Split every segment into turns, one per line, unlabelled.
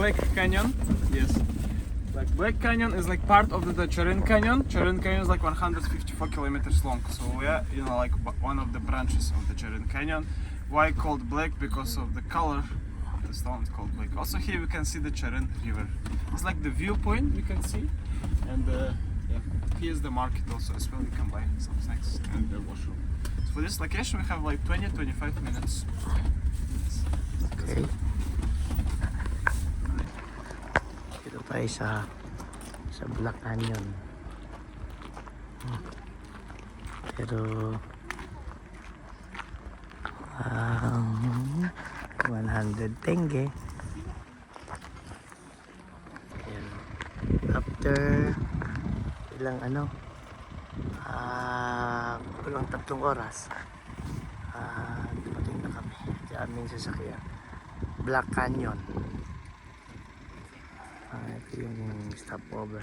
Black Canyon. Yes. Like Black Canyon is like part of the Chirrin Canyon. Chirrin Canyon is like 154 kilometers long. So yeah, you know, like one of the branches of the Chirrin Canyon. Why called black? Because of the color of the stone. It's called black. Also here we can see the Chirrin River. It's like the viewpoint we can see, and yeah, here's the market also as well. You can buy some snacks and the washroom. So for this location we have like 20-25 minutes.
Okay. Dito tayo sa Black Canyon. Pero 100 tenge. Ayan. After ilang kulang 3 oras dumating na kami sa aming sasakyan. Black Canyon. Ito yung stopover.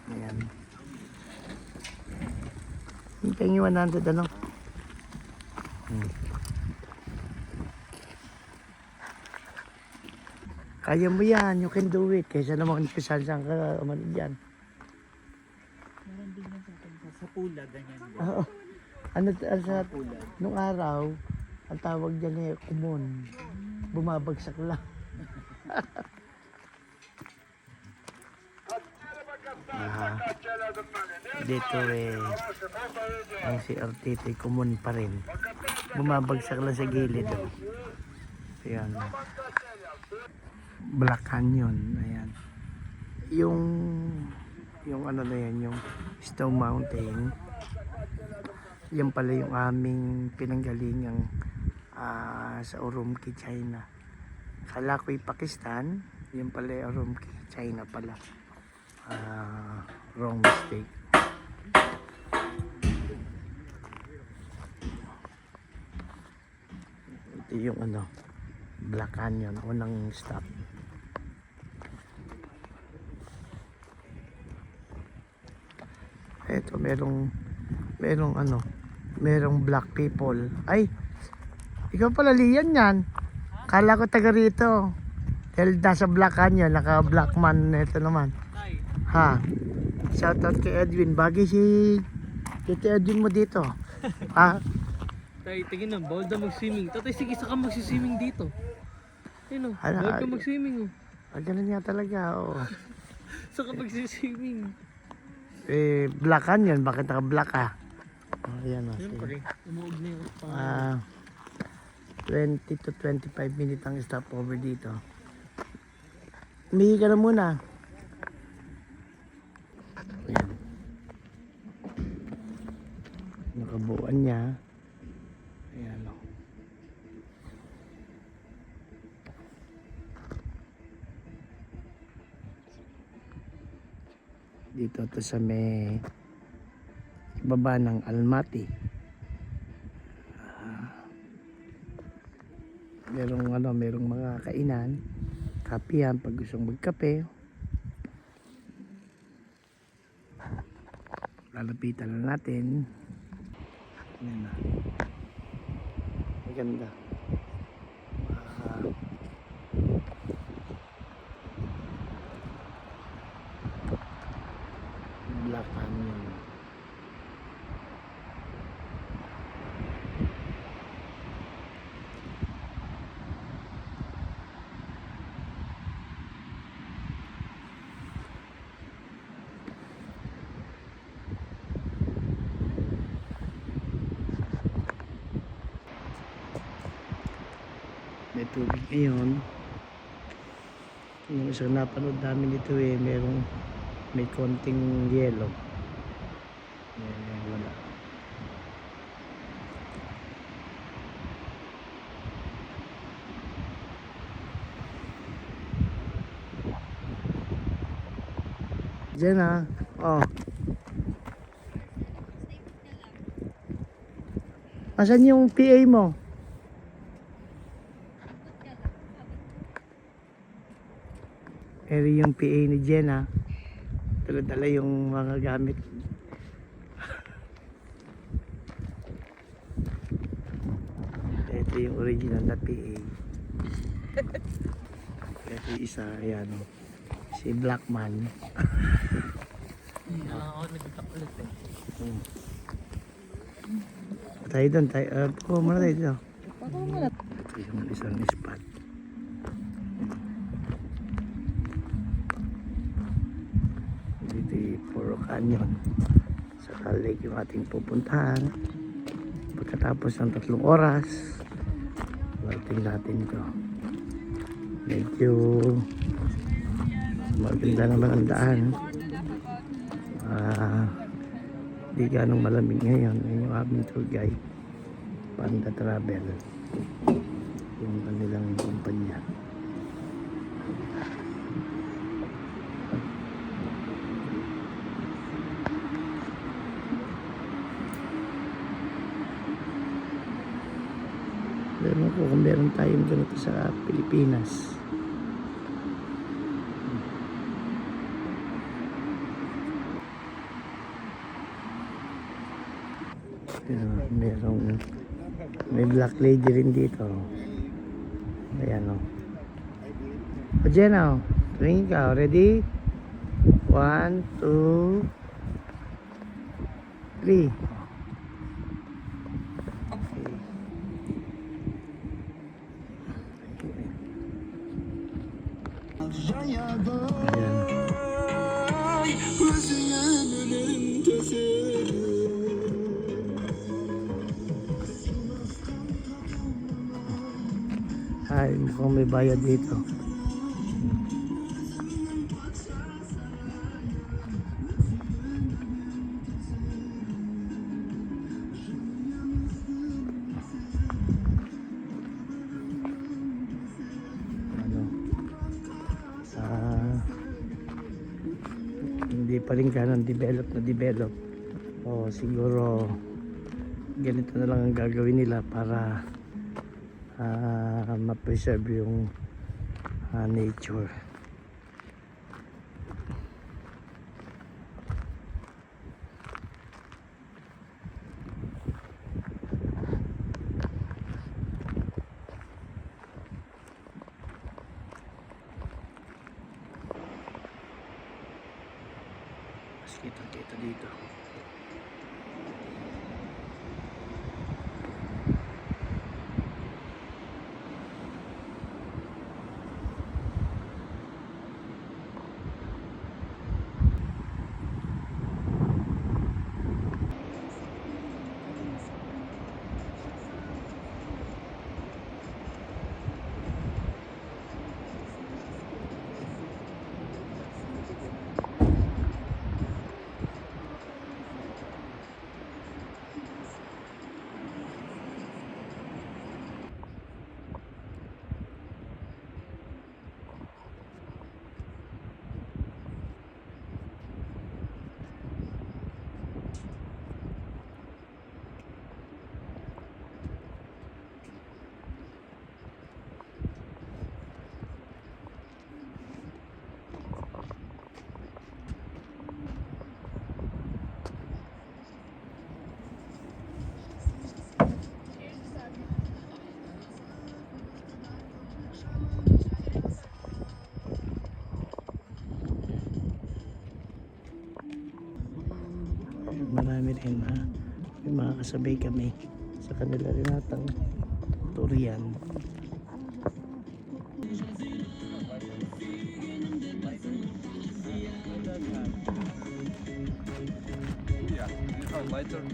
Ayan. Hintayin yung 100 Kaya mo yan, you can do it. Kaysa naman saan ka umano dyan.
Meron din yan sa pula, ganyan din.
Oo. Nung araw, ang tawag dyan kumon. Bumabagsak lang. Dito ang CRT kumon pa rin. Bumabagsak lang sa gilid. Ayan. Black Canyon. Ayan. Yung na yan, yung Stone Mountain. Yan pala yung aming pinanggalingang sa Urumqi, China. Kala ko'y Pakistan, yan pala yung Urumqi, China pala. Wrong mistake. Ito yung Black Canyon, unang stop. Ito merong black people. Ay, ikaw pala Lian yan. Kala ko taga rito. Dahil nasa Black Canyon, naka black man ito naman. Ha? Shoutout kay Edwin. Bagay si Tito Edwin mo dito. Ha?
Tay, tingin na, bawal daw mag-swimming. Tatay, sige, saka mag-swimming dito. Yun o, bawal ka mag-swimming o.
Ganun nga talaga, oo.
Saka mag-swimming.
Black Canyon, bakit naka-black ka? Ayan o.
Siyempre, umuog na yung
20 to 25 minutes ang stopover dito. Umihi ka na muna. Ayan. Nakabuuan niya. Ayan o. Dito to sa may baba ng Almaty. Merong mga kainan, kapihan pag gustong magkape. Lalapitan na natin. Ayan na. Maganda. Black Canyon. May tubig ngayon. Yung isang napanood namin dito may konting yelo. Wala. Diyan oh. Asan yung PA mo? Eri yung PA ni Jenna. Dala-dala yung mga gamit. Ito yung original na PA. Kasi isa, ayan. Si Blackman.
Ako nagtatak ulit eh.
Tayo doon, tayo. Puko muna tayo dito. Ito yung isang spot. Dito yung Puro Canyon. Sa lake yung ating pupuntahan. Pagkatapos ng 3 oras, waiting natin ito. Medyo maganda naman ang daan. Di ganong malamig ngayon. Yun yung aming tour guide, Panda Travel, yung kanilang kumpanya. Alam ko kung meron tayong ganito sa Pilipinas. May black lady rin dito. Ayan o. O Jenna, tingin ka. Ready? 1, 2, 3. Ay, mukhang may bayad dito. Hindi pa rin ganun develop. O siguro ganito na lang ang gagawin nila para ma-preserve yung nature. Mas kita dito. Marami rin may mga kasabay kami sa kanila rin natang turian.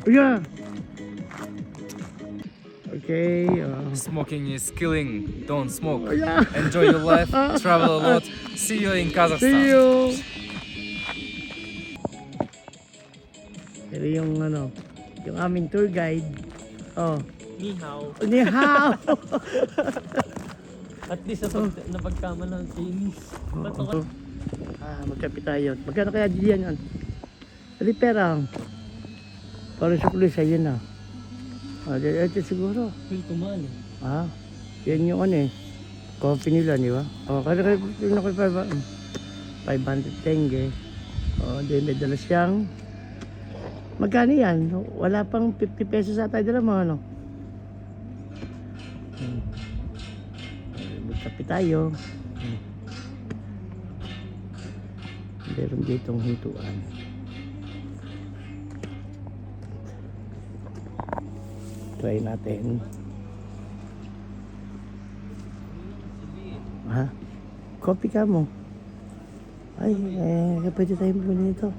Yeah. Okay.
Smoking is killing. Don't smoke.
Yeah.
Enjoy your life. Travel a lot. See you in Kazakhstan.
See you. Pero yung yung aming tour guide. Oh.
Ni hao.
Ni hao.
At least napagkama ng Chinese. Ba't ako?
Magkapit tayo. Magkano kaya diyan yan? Hindi pera. Para sa pulis, ayun na. Ito siguro.
Feel kumal eh.
Yan yung coffee nila, di ba? Kaya yung ako 500 tenge. Then may dala siyang magkano yan? Wala pang 50 pesos ata dala mo, Kape tayo. Meron ditong hintuan. Try natin. Ha? Coffee ka mo? Ay, pwede tayong bumili nito.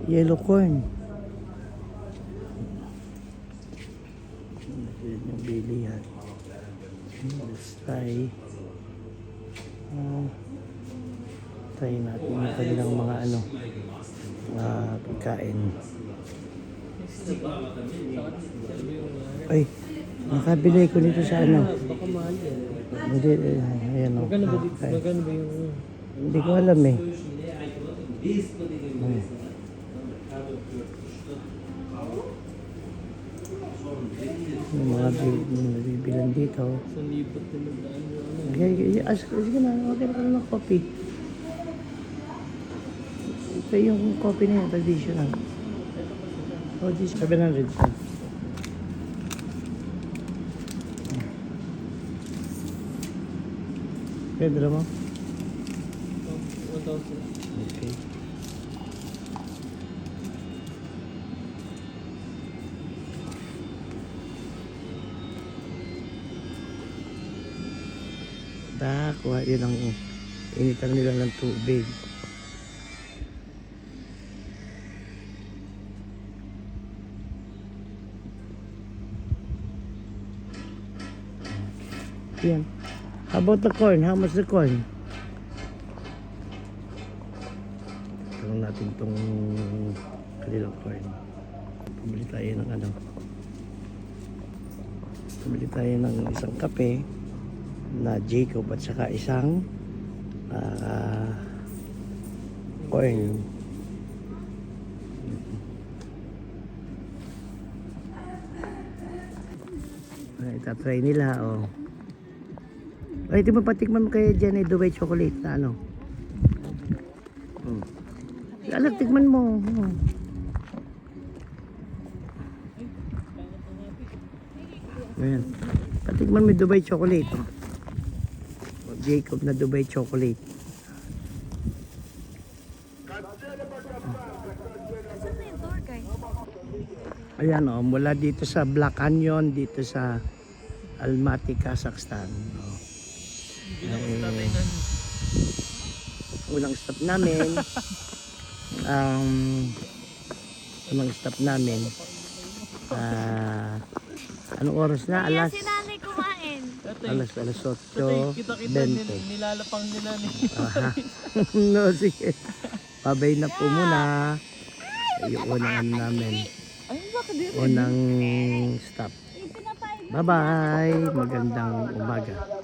Yellow corn. Yan yung bilihan. Let's try. Try natin yung kanilang mga pagkain. Ay, nakabili ko nito sa
Baka mahal yan.
Hindi, ayan o.
Magkano ba yung...
Hindi ko alam eh. Yung mga bibilan dito.
1,000 tinandaan mo ano.
Sige na, okay na ka ng coffee. Ito yung coffee na yun, traditional. Oh, this 700 siya. Pedro mo?
1,000.
Okay. Kuha yun ang initan nila ng tubig. Yan. How about the corn? How much the corn? Tanong natin itong kanilang corn. Pumili tayo ng Pumili tayo ng isang kape na Jacob at saka isang corn. Itatry nila Ay, di mo patikman mo kaya dyan Dubai chocolate na Anak, tikman mo. Ayan. Patikman mo yung Dubai chocolate. Jacob na Dubai chocolate. Ayan mula dito sa Black Canyon, dito sa Almaty, Kazakhstan. Unang stop namin anong oras na? Alas
Si nanay kumain.
alas 8:20.
Kita-kita nilalapang nila ni.
No, sige. Pabay na po muna. Yung unang namin. Unang stop. Bye-bye. Magandang umaga.